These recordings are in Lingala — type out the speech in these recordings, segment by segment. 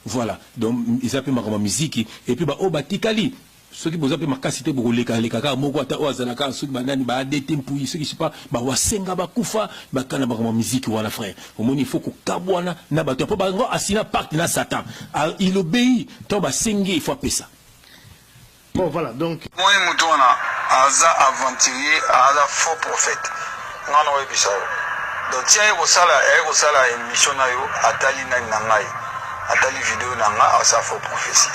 Voilà, donc ils appellent ma musique et puis bah oh bah tikali. Ceux qui vous appellent ma cassité pour les kaka moko ata ozanaka ceux qui banani ba adete mpui ceux qui sais pas ba wasenga ba kufa ba kana ba musique wala frère. Au moins il faut que kabwana na ba to ba ngo asina parti na Satan. Il obéit, to ba senge il faut appeler ça. Bon voilà donc moi mutona aza aventurier aza faux prophète. Non ouais bisao. Donc tiens sala émission na yo atali na ngai. Atali vidéo na nga asa faux prophétie.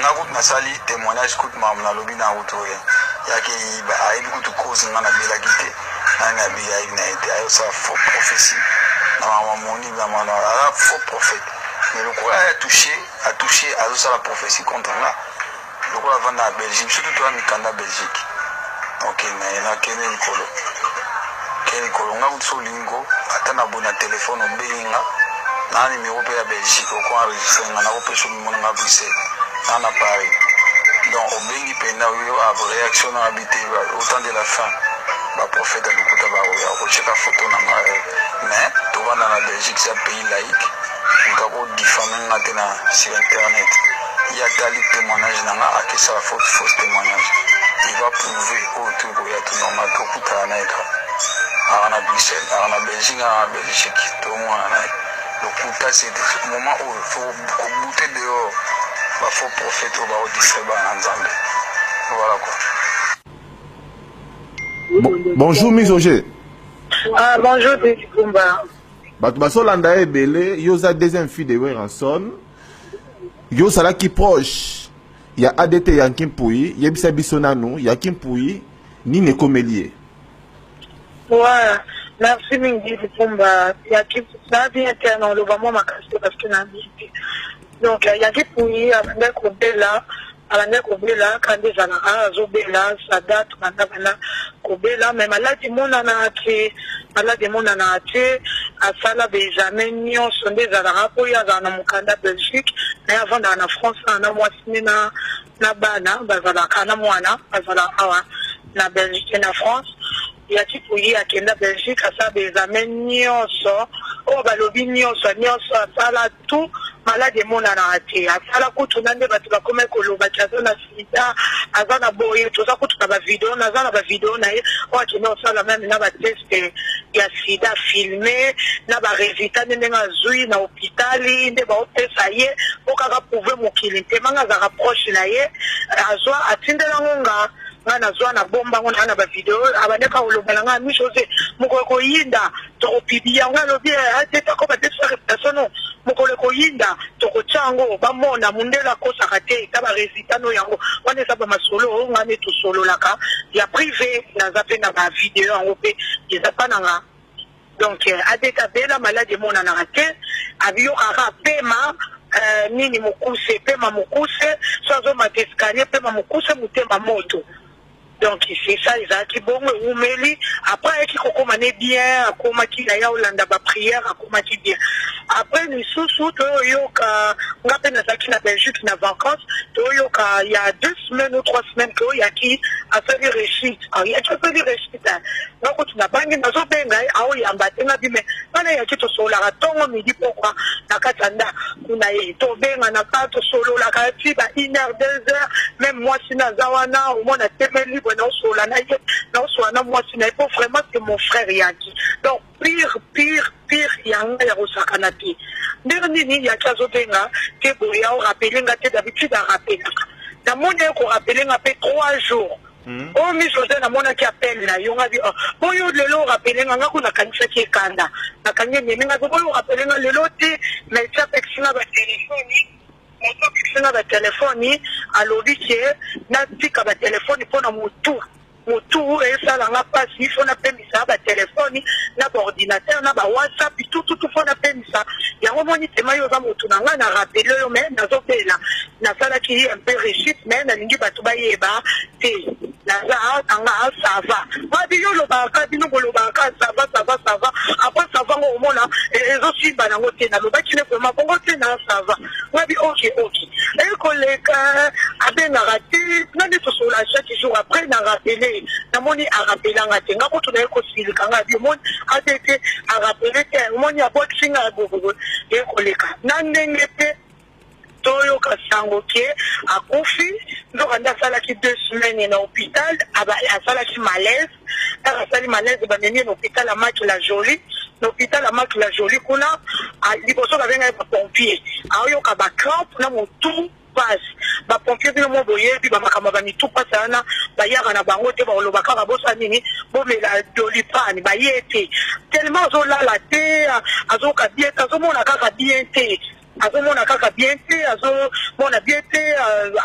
Na route na sali témoignage coup ma na lobi na route yake ba ai coup cause na bela kité na bi ai na été ai sa faux prophétie na moni na mana faux prophète mais le quoi a touché à ça la prophétie contre là le quoi va na Belgique surtout toi mikanda Belgique OK na kene nikolo nga utso lingo atana bona téléphone obinga na numéro pe ya Belgique ko enregistrer na ko peso mona nga bise na Paris donc obingi pena yo a réaction na habité autant de la fin ba prophète de kuta ba ya ko cheka photo na mais to wana na Belgique c'est un pays laïque on ko diffamer na tena sur internet il y a tali témoignage na nga que ça fausse témoignage il va prouver autour ya tout normal ko kuta na eka à Bruxelles, à Belgique, tout le monde. Le coup, c'est le moment où il faut bouter dehors, il faut profiter au distribuer ensemble. Voilà quoi. Bonjour Misoge. Bonjour Kumba. Batbasolanda Ebele, yosa deuxième fille de Weranson. Yosala qui proche. Il y a ADT Yankin Pouy, Yebisa Bisonano, Yakin Pouy, ni Nekomelie. Ouais, merci Mingi Kumba. Il y a qui ça vient dans le moment ma casse parce que n'a dit. Donc il y a qui Pouy, avec Kobela, avec Kobela, quand des anara, Zobela, Sadat, Mandabana, Kobela, mais malade mon anaté, malade mon anaté, à Sala Benjamin, sont des anara, pour y avoir dans mon candidat Belgique, mais avant dans la France, on a moi na bana, bazala kana mwana, bazala awa, na Belgique et na France. Il y a qui pouillé à Kenda Belgique à ça des amènes nyonso oh balobi nyonso à ça là tout malade mon anaté à ça là quand on a des batu comme koloba kazo na sida avant na boye tout ça quand on a ba vidéo na za na ba vidéo na oh qui non ça la même na ba test il y a sida filmé na ba résultat ndenga zui na hôpitali nde ba test aye okaka prouver mon kilité manga za rapproche na ye azwa atindela ngonga ngana zwana bomba ngona na ba video abandeka ulobelanga mishoze mukoko yinda to pibia ngalo bia ateta ko ba tesa reputation mukole ko yinda to ko chango ba mona mundela ko sakate ta ba résultat no yango wana sa ba masolo ngane to solo laka ya privé na zape na ba video yango pe ezapa nanga donc adeta bela malade mona na rate abio ara pema nini mukuse pema mukuse sozo mateskanie pema mukuse mutemba moto. Donc c'est ça les gens qui bon oumeli après qui commandé bien à comaki la ya olanda ba prière à comaki bien après nous sous to yoka ngape na saki na Belgique na vacances to yoka il y a 2 semaines ou 3 semaines que il y a qui a fait des récits il y a qui fait des récits donc tu n'as pas ni mazo benga au yamba tenga bime bana ya ki to sola ratongo midi pourquoi na katanda kuna ye to benga na ka to solo la ka ti ba 1 heure 2 heures même moi sina zawana au moins na temeli non sola na ye non sola na moi sina il faut vraiment que mon frère Yaki donc pire yanga ya osakanati ndeni ya kazo benga ke boya o rappeler ngate d'habitude à rappeler na mona ko rappeler ngapé 3 jours oh mi José na mona ki appelle na yonga bi oh yo lelo rappeler nga kuna kanisa ki kanda na kanye nyenga ko yo rappeler nga lelo te mais ça pexina ba téléphone ba téléphone alobi ke na tika ba téléphone pona mutu et ça la passe il faut na pemisa ba téléphone na ba ordinateur na ba WhatsApp tout faut na pemisa ya romoni tema yo za mutu na nga na rappeler yo mais na zopela na sala ki un peu réussite mais na lingi ba tuba yeba te na za anga ça va ba bi yo lo ba ka bi no lo ba ka ça va après ça va au mona et aussi ba na ngote na lo ba kine ko ma bongo te na ça va wa bi OK et collègue abe na raté na ni to sola chaque jour après na rappeler na moni a rappeler nga te nga ko to na ko silika nga bi moni a tete a rappeler te moni a boxing a gogo e collègue na ndenge te Tangoke à Kofi. Donc, on a salaki 2 semaines dans l'hôpital. À salaki malaise. À salaki malaise, on a mis l'hôpital à la Jolie. L'hôpital à la Jolie, qu'on a, à l'hypothèse avec un pompier. À Oyo Kabakramp, on a mon tout. Ba pompier bi mo boye bi ba makama ba mitu pasana ba yaka na bango te ba olobaka ba bosa nini bo me la dolipani ba yete tellement zo la te azo ka bien azo mona kaka bien te azo mona kaka bien te azo mona bien te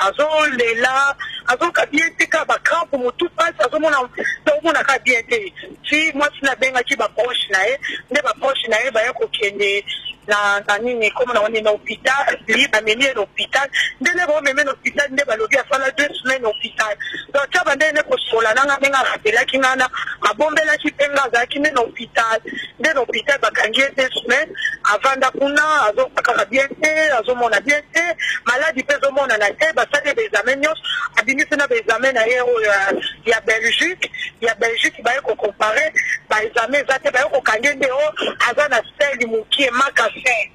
azo lela azo ka bien te ka ba crampe mo tout passe azo mona ka bien te si moi sina benga ki ba proche na e ne ba proche na e ba yako kende na nini comme on est dans l'hôpital libre à mener l'hôpital dès le moment même l'hôpital ne va loger à faire 2 semaines l'hôpital donc ça va donner que sola nanga menga rappeler ki ngana a bomber la ki penga za ki ne l'hôpital dès l'hôpital ba kangie 2 semaines avant d'akuna azo pakaka bien te azo mona bien te maladie pe zo mona na te ba ça des examens nyos abimi na des examens na il y a Belgique ba ko comparer ba examen za te ba ko kangie de o azana sel muki maka cancer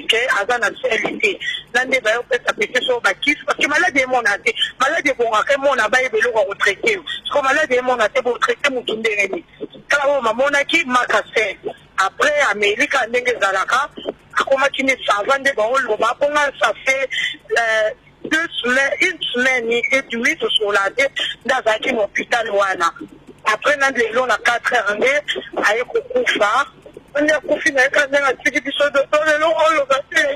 que azana cellité nande ba yo pesa pese so ba kif parce que maladie mon ate maladie bon ka mon na ba ebelo ko traiter parce que maladie mon ate bo traiter mutu ndereni kala o mamona ki makase après Amérique ndenge zalaka akoma kine savande ba o ba ponga ça fait 2 semaines, 1 semaine et demie sur la tête dans un hôpital wana après nande long na 4 heures aye ko kufa on a confié dans un cas de biso de le long on va faire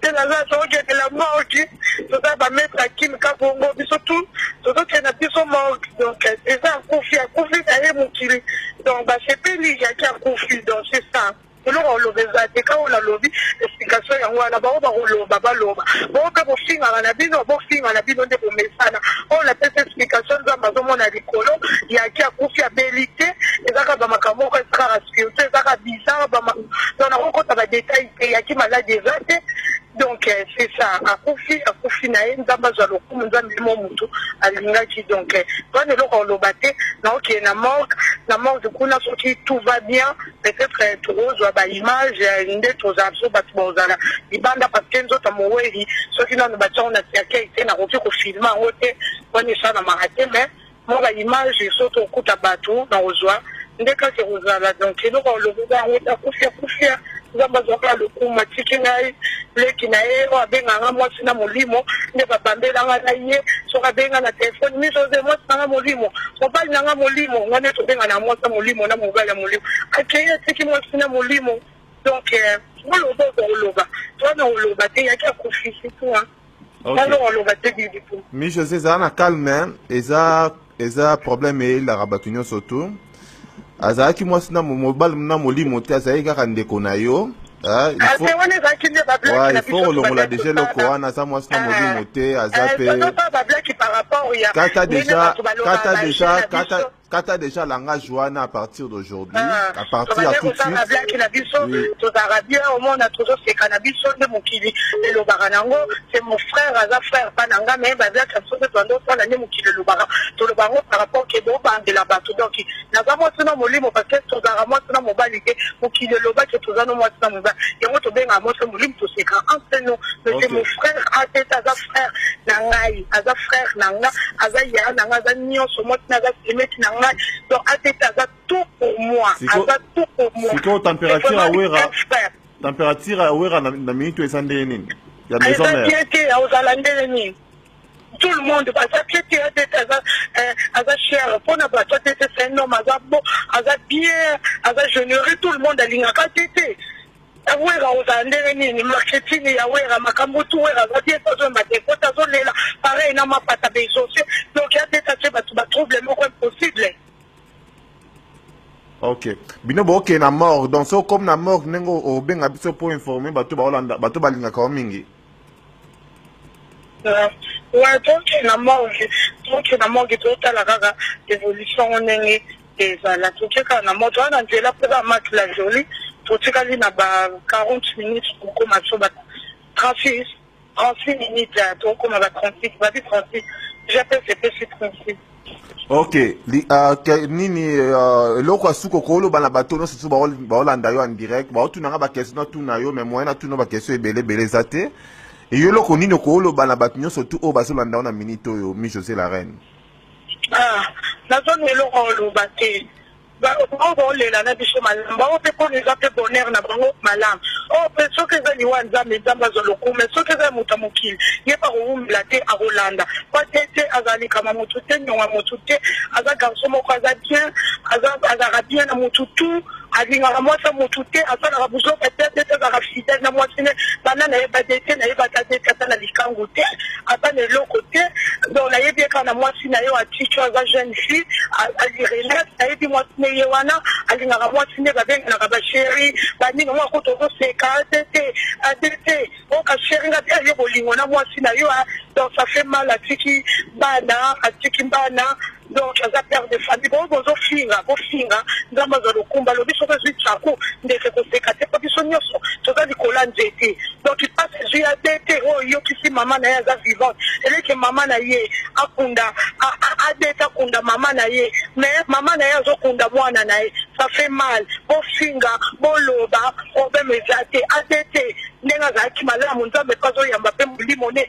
de la zone de la mort qui ça va mettre à Kim Kabongo biso tout que na biso mort donc c'est ça confié d'aller mon kiri donc bah c'est pas lui qui a confié donc c'est ça nous on le faisait quand on a lobby explication ya wana ba ba loba ba loba bo ka bo finga na bino de bo mesana on la petite explication za mazomo na likolo ya ki akufi abilité ezaka ba makambo ko sera spirituel ezaka bizarre ba donc on compte ba détails ya ki maladie zate donc c'est ça akufi na nzamba za lokumu nzambi mo mutu alingaki donc quand le ko lobate na OK na mort kuna soki tout va bien peut-être trop ba image inde tozaso batbozala ibanda parce que nzota moweli soki na batona tiake ite na koki ko filma ngote woni sana marate mais mo ba image soto okuta batu na ozwa ndeka ke ozala donc eloko lobuga ngota kufia zamba zoka lokuma tikinai lekinae o abenga mwasi na molimo nde babambela nga ye soka benga na telefone miso ze mwasi na molimo mobali na molimo ngane to benga na mwasi molimo na mobali molimo akeye tiki mwasi na molimo donc oloba te yaki akufisi toi alors oloba te bibipo mi José za na calme eza problème la rabatunyo surtout azaki mwasi na mobali na molimo te azaki kaka ndeko na yo il faut olongola déjà le Coran à ça moi c'est molimo te azape kata déjà langage wana à partir d'aujourd'hui à partir à tout de suite c'est mon frère aza frère pananga mais bazak absolument tondo pour l'année mokili le bara to le bango par rapport ke bo bandela bato donc na za mo tsona molimo parce que to za mo tsona mobali ke mokili le ba ke to za no mo tsona mobali yango to benga mo tsona molimo to seka entre nous c'est mon frère ateta aza frère nangai aza frère nanga aza ya nanga aza nyonso mo tsona aza semeti nanga donc ateta aza tout pour moi aza tout pour moi c'est quoi température à wera na minute esande nini ya maison mère tout le monde parce que aza cher pour na bato tete c'est un homme aza bon aza bien aza généreux tout le monde alingaka tete awera ozandele nini marketing ya wera makambo tu wera za bien tazo mbate ko tazo lela pareil na mapata besoce donc ya tete tse bato ba trouble moko impossible. Ok bino bo ok na mort donc so comme na mort nengo o benga biso pour informer bato ba Holanda bato balinga ka mingi. Ouais, donc na mort tout la gaga évolution nenge ezala tout ka na mort wana nzela pe ba match la jolie tout ka na ba 40 minutes pour commencer ba 36 minutes donc comme ba 36 ba 36 j'appelle c'est 36 Ok, nini eloko asuko koloba na bato nyonso so baolanda yo en direct baotunanga bakestion natuna yo mais moyen natuna bakestion ebele eza te eyo eloko nini okoloba na bato nyonso tu oyo bazolanda yo na minute oyo mi José la reine. nazoni eloko oloba te baolela na biso malamu bango mpe mpona eza mpe bonheur na bango malamu oyo mpe soki eza liwa nzambe nzambe azwa lokumu me soki eza moto ya mokili ye mpe akowumela te akolanda po te aza likama motu te nyonga motu te aza garso moko aza bien azalaka bien na motu tu alingaka mwasi ya motu te asalaka buzoka te te azalaka fidele na mwasi ne bana nayeba te te nayebaka te te ata na likangu te ata na eloko te donc nayebi eka na mwasi na ye atitio aza jeune fille alirelate nayebi mwasi ne ye wana alingaka mwasi ne babenganaka basheri baninga mwa ko tozoseka te oka sheri nga te aye bolingo na mwasi na yo donc ça fait mal atiki mbana donc aza père de famille bofinga nzambe azwa lokumba lobi soki ezwi tsako ndeke koseka te po biso nyonso toza likolo ya nzete donc ipase ezwi ya te te oyo yokisi mama na ye aza vivante eleki mama na ye akunda adete akunda mama na ye mais mama na ye azokunda mwana na ye ça fait mal bofinga boloba problème eza te adete ndenge azalaki malamu nzambe mpe azoyamba mpe molimo ne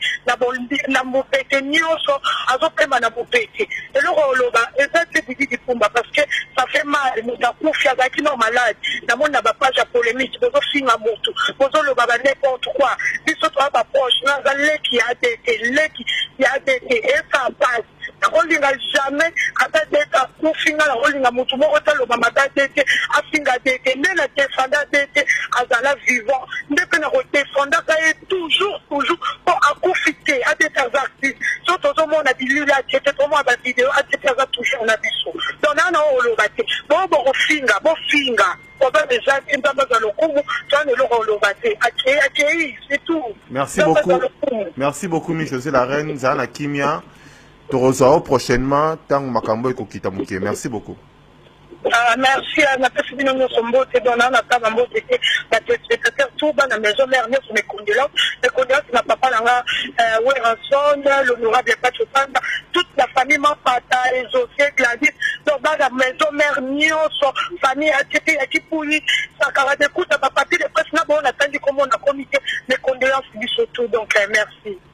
na mopete nyonso azopema na mopete eloko oloba eza te didi dipumba parce que ça fait mal moto akufi azalaki no malade namoni na bapage ya polémique bozofinga motu bozoloba ba n'importe quoi biso toya baproche naza leki ya adete esa passe nakolinga jamais ata dete akufinga nakolinga motu moko taloba mata dete afinga dete nde na defanda dete azala vivant nde mpe na kodefendaka ye toujours po akufi te adete aza artiste so tozomona bilili atie te tomona bavideo atie te aza toujours na biso donc nana oyo oloba te bofinga problème eza te nzambe azwa lokumu toana eloko oloba te akei c'est tout. Merci beaucoup mi José la reine zala na kimia tokozwa prochainement ntango makambo ekokita moke. Merci beaucoup. Merci napesi bino nyonso mbote donc naa natanga mbote te batéléspectateur tout bana maison mère nyonso mekondoléance na papa nanga Weranson l'honorable Pacho Panda toute la famille Mapata José Gladys donc bana maison mère nyonso famille atete ya Kipuli sakara de kuta papier de presse na bon atandi comme on a comité mekondoléance biso tout donc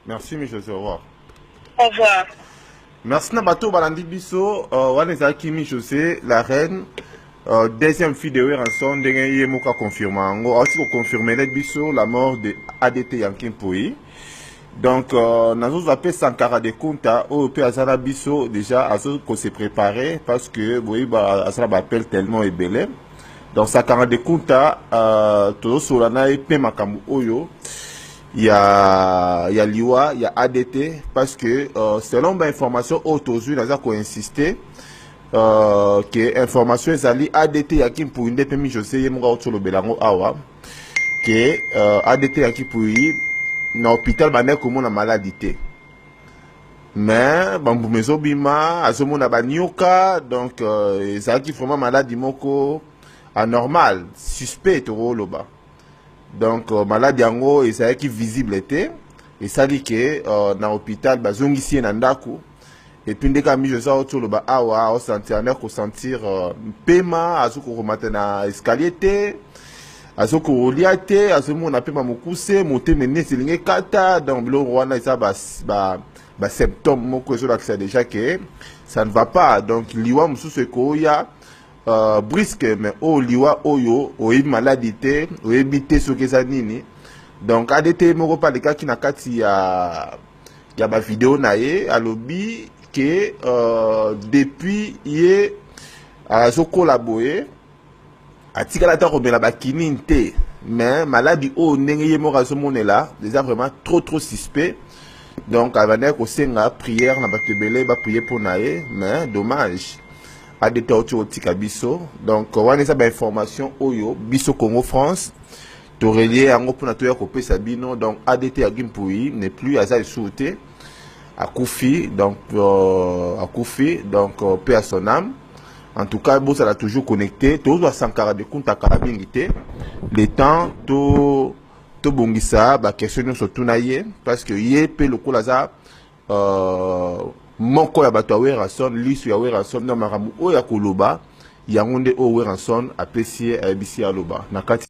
merci mi José, au revoir. Au revoir. Merci na bato balandi biso wana ezalaki mi José la reine deuxième fille de Weranson ndenge ye moko akonfirme yango aussi kokonfirmele biso la mort de ADT Yankin Mpoi donc nazozwa mpe Sankara de Kunta oyo mpe azala biso déjà azokose préparer parce que boyeba azala bappel tellement ebele donc Sankara de Kunta tozosola na ye mpe makambo oyo il y a liwa, il y a ADT parce que selon l'information autour n'a pas insisté que information ezali ADT Yankin Mpoi nde mi José yemonga otolo belango awa que ADT Yankin Mpoi na hôpital bana komona maladie te mais bambumezo bima azomona banyoka donc ezalaki vraiment maladie moko anormal suspect loba. Donc maladie yango ezalaki visible te esali ke na hôpital bazongisi na ndako et puis ndeka mi José otoloba awa o sentir na ko sentir pema azoko komata na escalier te azoko olia te azomona pema mokuse moteme ne selinge kata donc bilo wana eza ba symptômes moko ezo lakisa déjà que ça ne va pas donc liwa mususu ekoya brisque mais liwa oyo oyebi maladie te oyebi te soki eza nini donc ADT moko palekaki na kati ya bavideo na ye alobi ke depuis ye azokola boye atikala ta komela bakinini te mais maladie oyo ndenge ye moko azomonela déjà vraiment trop suspect donc abandaki kosenga prière na bato ebele baprier mpo na ye mais dommage ADT otika biso donc wana eza bainformation oyo biso Congo France torelie yango mpona toya kopesa bino donc ADT Yankin Mpoi n'est plus aza lisusu te akufi donc paix à son âme. En tout cas bon ça l'a toujours connecté tozwa Sankara de Kunta kala mingi te le temps to bongisa ba question nyonso tuna ye parce que ye pe lokola za moko ya bato ya Weranson lisu ya Weranson na makambo oyo ya koloba yango nde o Weranson apesi ye ayebisi aloba na kati